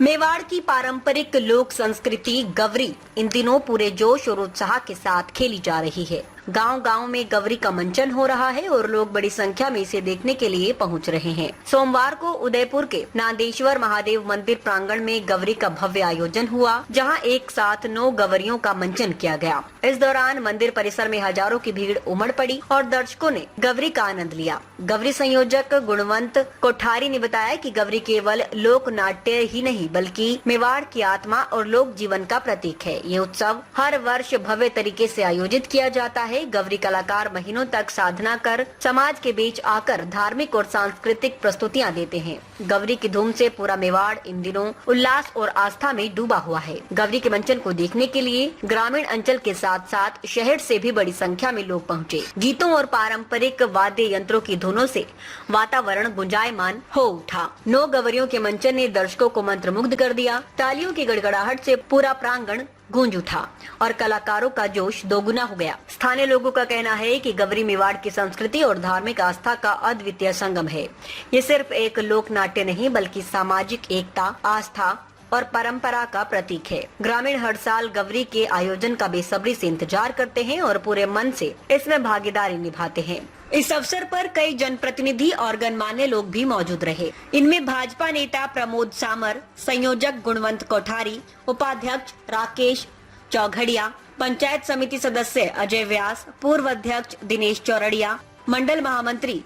मेवाड़ की पारंपरिक लोक संस्कृति गवरी इन दिनों पूरे जोश और उत्साह के साथ खेली जा रही है। गांव-गांव में गवरी का मंचन हो रहा है और लोग बड़ी संख्या में इसे देखने के लिए पहुंच रहे हैं। सोमवार को उदयपुर के नादेश्वर महादेव मंदिर प्रांगण में गवरी का भव्य आयोजन हुआ, जहां एक साथ 9 गवरियों का मंचन किया गया। इस दौरान मंदिर परिसर में हजारों की भीड़ उमड़ पड़ी और दर्शकों ने गवरी का आनंद लिया। गवरी संयोजक गुणवंत कोठारी ने बताया कि गवरी केवल लोक नाट्य ही नहीं बल्कि मेवाड़ की आत्मा और लोक जीवन का प्रतीक है। ये उत्सव हर वर्ष भव्य तरीके से आयोजित किया जाता है। गवरी कलाकार महीनों तक साधना कर समाज के बीच आकर धार्मिक और सांस्कृतिक प्रस्तुतियां देते हैं। गवरी की धूम से पूरा मेवाड़ इन दिनों उल्लास और आस्था में डूबा हुआ है। गवरी के मंचन को देखने के लिए ग्रामीण अंचल के साथ साथ शहर से भी बड़ी संख्या में लोग पहुंचे। गीतों और पारंपरिक वाद्य यंत्रों की धुनों से वातावरण गुंजायमान हो उठा। 9 गवरियों के मंचन ने दर्शकों को मंत्रमुग्ध कर दिया। तालियों की गड़गड़ाहट से पूरा प्रांगण गूंज उठा और कलाकारों का जोश दोगुना हो गया। स्थानीय लोगों का कहना है कि गवरी मेवाड़ की संस्कृति और धार्मिक आस्था का अद्वितीय संगम है। ये सिर्फ एक लोक नाट्य नहीं बल्कि सामाजिक एकता, आस्था और परंपरा का प्रतीक है। ग्रामीण हर साल गवरी के आयोजन का बेसब्री से इंतजार करते हैं और पूरे मन से इसमें भागीदारी निभाते हैं। इस अवसर पर कई जनप्रतिनिधि और गणमान्य लोग भी मौजूद रहे। इनमें भाजपा नेता प्रमोद सामर, संयोजक गुणवंत कोठारी, उपाध्यक्ष राकेश चौघड़िया, पंचायत समिति सदस्य अजय व्यास, पूर्व अध्यक्ष दिनेश चौरड़िया, मंडल महामंत्री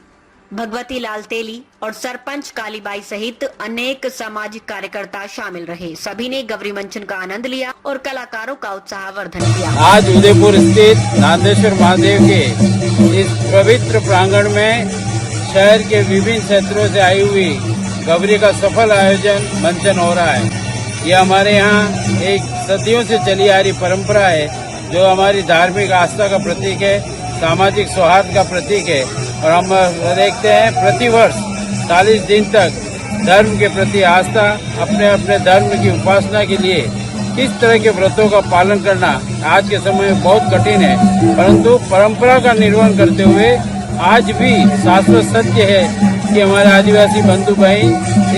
भगवती लाल तेली और सरपंच कालीबाई सहित अनेक सामाजिक कार्यकर्ता शामिल रहे। सभी ने गवरी मंचन का आनंद लिया और कलाकारों का उत्साहवर्धन किया। आज उदयपुर स्थित नादेश्वर महादेव के इस पवित्र प्रांगण में शहर के विभिन्न क्षेत्रों से आई हुई गवरी का सफल आयोजन मंचन हो रहा है। ये हमारे यहाँ एक सदियों से चली आ रही परंपरा है, जो हमारी धार्मिक आस्था का प्रतीक है, सामाजिक सौहार्द का प्रतीक है। और हम देखते हैं प्रतिवर्ष 40 दिन तक धर्म के प्रति आस्था, अपने अपने धर्म की उपासना के लिए इस तरह के व्रतों का पालन करना आज के समय में बहुत कठिन है, परंतु परंपरा का निर्वहन करते हुए आज भी शाश्वत सत्य है कि हमारे आदिवासी बंधु भाई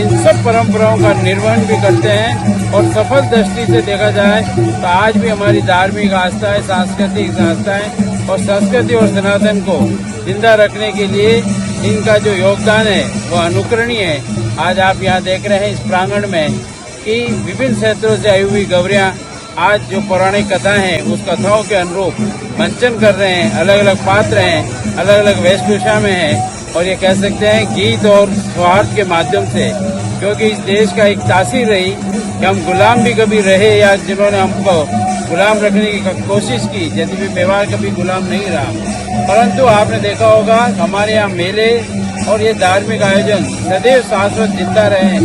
इन सब परंपराओं का निर्वहन भी करते हैं। और सफल दृष्टि से देखा जाए तो आज भी हमारी धार्मिक आस्थाएं, सांस्कृतिक आस्थाएं और संस्कृति और सनातन को जिंदा रखने के लिए इनका जो योगदान है वो अनुकरणीय है। आज आप यहाँ देख रहे हैं इस प्रांगण में कि विभिन्न क्षेत्रों से आई हुई गवरियां आज जो पौराणिक कथाएं हैं उस कथाओं के अनुरूप मंचन कर रहे हैं। अलग अलग पात्र हैं, अलग अलग वेशभूषा में हैं और ये कह सकते हैं गीत और सौहार्द के माध्यम से, क्योंकि इस देश का एक तासीर रही कि हम गुलाम भी कभी रहे या जिन्होंने हमको गुलाम रखने की कोशिश की, यदि भी मेवाड़ कभी गुलाम नहीं रहा। परंतु आपने देखा होगा हमारे यहाँ मेले और ये धार्मिक आयोजन सदैव शाश्वत जिंदा रहे,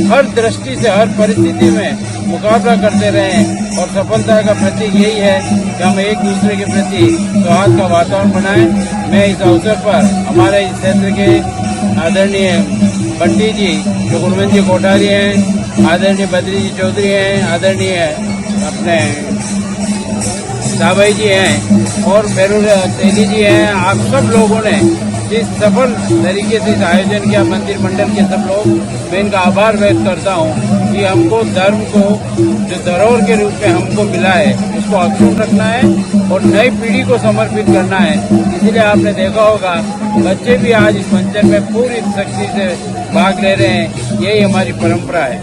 हर दृष्टि से हर परिस्थिति में मुकाबला करते रहे। और सफलता का प्रतीक यही है कि हम एक दूसरे के प्रति सौहार्द का वातावरण बनाएं। मैं इस अवसर पर हमारे इस क्षेत्र के आदरणीय बंटी जी जो गुणवंत जी कोठारी हैं, आदरणीय बद्री जी चौधरी हैं, आदरणीय अपने साबाई जी हैं और मेरुल तेली जी हैं, आप सब लोगों ने जिस सफल तरीके से इस आयोजन किया, मंदिर मंडल के सब लोग, मैं इनका आभार व्यक्त करता हूँ कि हमको धर्म को जो धरोहर के रूप में हमको मिला है उसको अक्षुण्ण रखना है और नई पीढ़ी को समर्पित करना है। इसलिए आपने देखा होगा बच्चे भी आज इस मंचन में पूरी शक्ति से भाग ले रहे हैं। यही हमारी परंपरा है।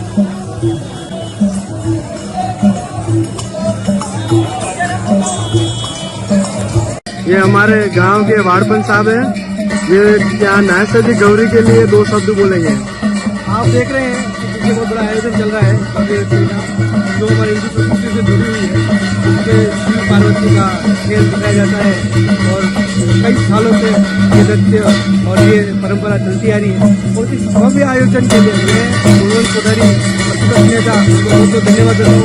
ये हमारे गांव के वार्डपंच साहब हैं। ये यहाँ नायसदी गौरी के लिए 2 शब्द बोलेंगे। आप देख रहे हैं कि बहुत बड़ा आयोजन चल रहा है जो हमारे हिंदू संस्कृति से जुड़ी हुई है। इसमें शिव पार्वती का खेल दिखाया जाता है और कई सालों से ये नृत्य और ये परंपरा चलती आ रही है। और इस भव्य आयोजन के लिए मैं गुणवंत कोठारी नेता बहुत धन्यवाद देता हूँ।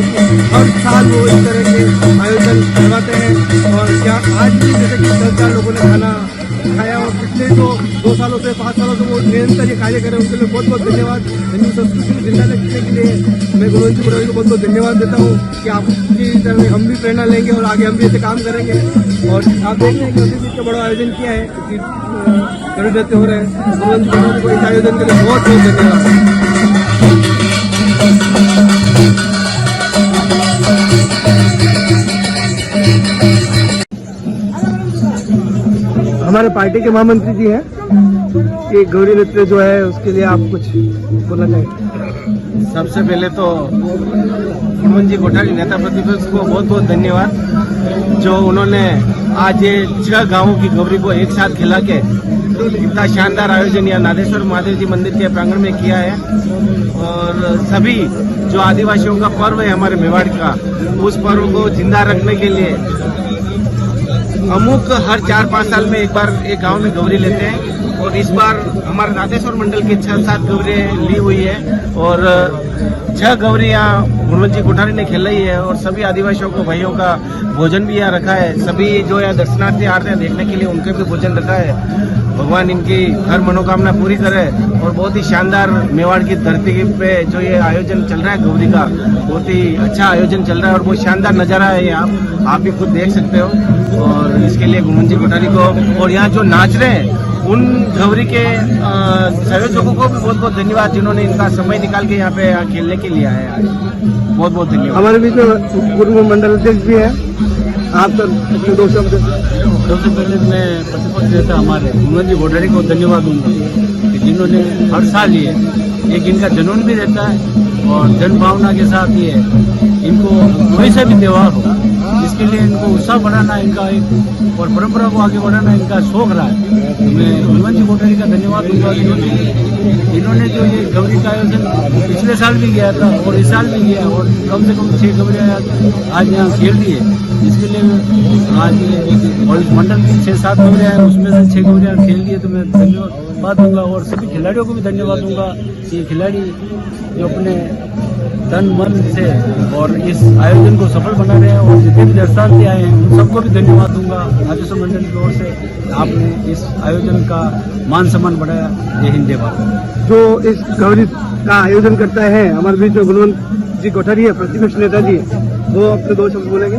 हर साल वो इस तरह के आयोजन करवाते हैं और क्या आज भी जैसे कि 10 लोगों ने खाना खाया और पिछले जो 2 सालों से 5 सालों से वो निरंतर ये कार्य कर रहे हैं, उनके लिए बहुत बहुत धन्यवाद। हिंदू संस्कृति को जिंदा रखने के लिए मैं गुणवंत जी को बहुत बहुत धन्यवाद देता हूँ कि आपकी तरह हम भी प्रेरणा लेंगे और आगे हम भी ऐसे काम करेंगे। और आप देख रहे हैं कि अभी इतना बड़ा आयोजन किया है, गरुड़ नृत्य हो रहे हैं। गुणवंत जी को इस आयोजन के लिए बहुत बहुत धन्यवाद। हमारे पार्टी के महामंत्री जी हैं कि गौरी नृत्य जो है उसके लिए आप कुछ बोलना चाहेंगे। सबसे पहले तो गुणवंत जी कोठारी नेता प्रतिपक्ष को बहुत बहुत धन्यवाद, जो उन्होंने आज ये 6 गांवों की गौरी को एक साथ खिला के इतना शानदार आयोजन यहाँ नादेश्वर महादेव जी मंदिर के प्रांगण में किया है। और सभी जो आदिवासियों का पर्व है हमारे मेवाड़ का, उस पर्व को जिंदा रखने के लिए अमुक हर 4-5 साल में एक बार एक गांव में गौरी लेते हैं। और इस बार हमारे नादेश्वर मंडल की 6-7 गौरी ली हुई है और 6 गौरी यहाँ गुणवंत जी कोठारी ने खेलाई है। और सभी आदिवासियों को भाइयों का भोजन भी यहाँ रखा है। सभी जो यहाँ दर्शनार्थी आ रहे हैं देखने के लिए, उनके भी भोजन रखा है। भगवान इनकी हर मनोकामना पूरी करे। और बहुत ही शानदार मेवाड़ की धरती पे जो ये आयोजन चल रहा है गौरी का, बहुत ही अच्छा आयोजन चल रहा है और बहुत शानदार नजारा है। यहाँ आप भी खुद देख सकते हो। और इसके लिए गुणवंत जी कोठारी को और यहाँ जो नाच रहे हैं उन गौरी के संयोजकों को भी बहुत बहुत धन्यवाद, जिन्होंने इनका समय निकाल के यहाँ पे खेलने के लिए आए आज। बहुत बहुत धन्यवाद। हमारे बीच में पूर्व मंडल अध्यक्ष भी है, आप तो अपने 2 शब्द। सबसे पहले मैं प्रतिपक्ष नेता हमारे गुणवंत जी कोठारी को धन्यवाद दूंगा कि जिन्होंने हर साल ये एक इनका जुनून भी रहता है और जन भावना के साथ ये इनको कोई सा भी त्योहार हो इसके लिए इनको उत्साह बढ़ाना इनका एक और परंपरा को आगे बढ़ाना इनका शौक रहा है। तो मैं गुणवंत जी कोठारी का धन्यवाद दूंगा। इन्होंने जो ये गौरी का आयोजन पिछले साल भी किया था और इस साल भी किया और कम से कम 6 गौरियाँ आज यहाँ खेल दी है। इसके लिए आज और इस मंडल की 6-7 गौरियाँ हैं, उसमें से 6 गौरियाँ खेल दिए। तो मैं धन्यवाद दूंगा और सभी खिलाड़ियों को भी धन्यवाद दूंगा। ये खिलाड़ी जो अपने तन मन से और इस आयोजन को सफल बना रहे हैं और जितने भी दर्शनार्थी आए हैं उन सबको भी धन्यवाद दूंगा। नादेश्वर मंडल की ओर से आपने इस आयोजन का मान सम्मान बढ़ाया। जय हिंद जय भारत। जो इस गौरी का आयोजन करता है हमारे बीच में गुणवंत जी कोठारी है, प्रतिपक्ष नेता जी, वो अपने 2 शब्द बोलेंगे।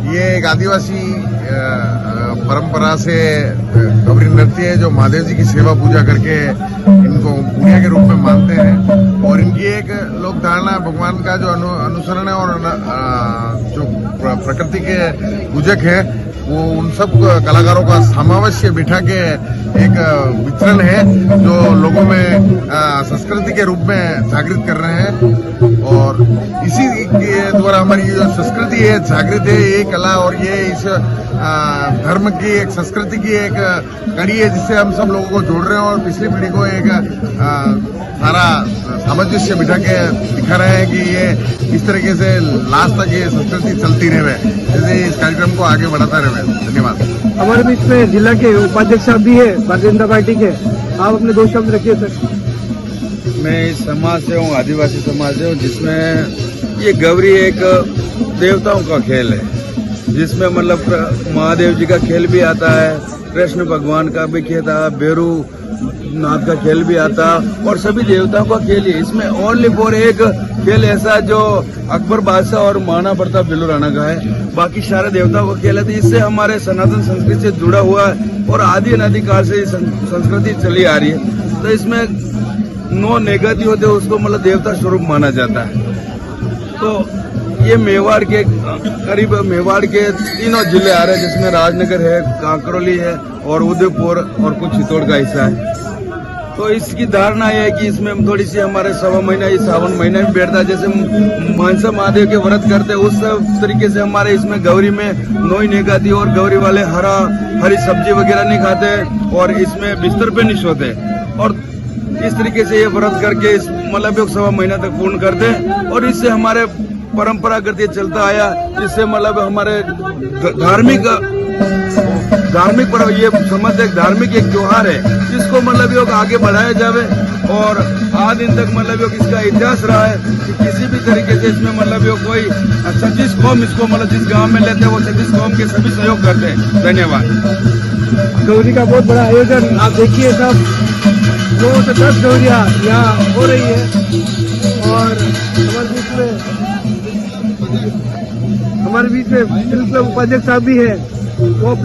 ये एक आदिवासी परंपरा से गौरी नृत्य है जो महादेव जी की सेवा पूजा करके इनको पुण्य के रूप में मानते हैं। और इनकी एक लोक धारणा भगवान का जो अनुसरण है और जो प्रकृति के पूजक है वो उन सब कलाकारों का सामंजस्य बिठा के एक विचरण है जो लोगों में संस्कृति के रूप में जागृत कर रहे हैं। और इसी के द्वारा हमारी जो संस्कृति है जागृत है, ये कला और ये इस धर्म की एक संस्कृति की एक कड़ी है जिससे हम सब लोगों को जोड़ रहे हैं और पिछली पीढ़ी को एक सारा सामंजस्य बिठा के दिखा रहे हैं कि ये इस तरीके से लास्ट तक ये संस्कृति चलती रहे, जैसे इस कार्यक्रम को आगे बढ़ाता रहे। धन्यवाद। हमारे बीच में जिला के उपाध्यक्ष साहब भी है भारतीय जनता पार्टी के, आप अपने 2 शब्द रखिए सर। मैं इस समाज से हूँ, आदिवासी समाज से हूँ, जिसमें ये गौरी एक देवताओं का खेल है, जिसमें मतलब महादेव जी का खेल भी आता है, कृष्ण भगवान का भी खेल आता, बेरू नाथ का खेल भी आता और सभी देवताओं का खेल है। इसमें ओनली फॉर एक खेल ऐसा जो अकबर बादशाह और महाराणा प्रताप बिल्लू राणा का है, बाकी सारे देवताओं का खेल है। तो इससे हमारे सनातन संस्कृति से जुड़ा हुआ है और आदि अनादिकाल से संस्कृति चली आ रही है। तो इसमें नो नेगेटिव होते उसको मतलब देवता स्वरूप माना जाता है। तो ये मेवाड़ के करीब मेवाड़ के 3 जिले आ रहे हैं, जिसमें राजनगर है, कांकरोली है और उदयपुर और कुछ चित्तौड़ का हिस्सा है। तो इसकी धारणा ये है कि इसमें थोड़ी सी हमारे 1.25 महीना ये सावन महीना भी बैठता है, जैसे मानसा महादेव के व्रत करते हैं उस तरीके से हमारे इसमें गौरी में नोई नहीं खाती और गौरी वाले हरी सब्जी वगैरह नहीं खाते और इसमें बिस्तर पे नहीं सोते और इस तरीके से ये व्रत करके इस मतलब 1.25 महीना तक पूर्ण करते हैं। और इससे हमारे परंपरागत ये चलता आया, जिससे मतलब हमारे धार्मिक पर्व ये समझ एक धार्मिक एक त्योहार है जिसको मतलब योग आगे बढ़ाया जावे। और आज दिन तक मतलब योग इसका इतिहास रहा है कि किसी भी तरीके से इसमें मतलब योग कोई 36 कौम इसको मतलब जिस गांव में लेते हैं वो 36 कौम के सभी सहयोग करते हैं। धन्यवाद। गौरी का बहुत बड़ा आयोजन आप देखिए, सब 2 से 10 गौरियाँ यहाँ हो रही है और हमारे बीच में उपाध्यक्ष साहब भी है, वो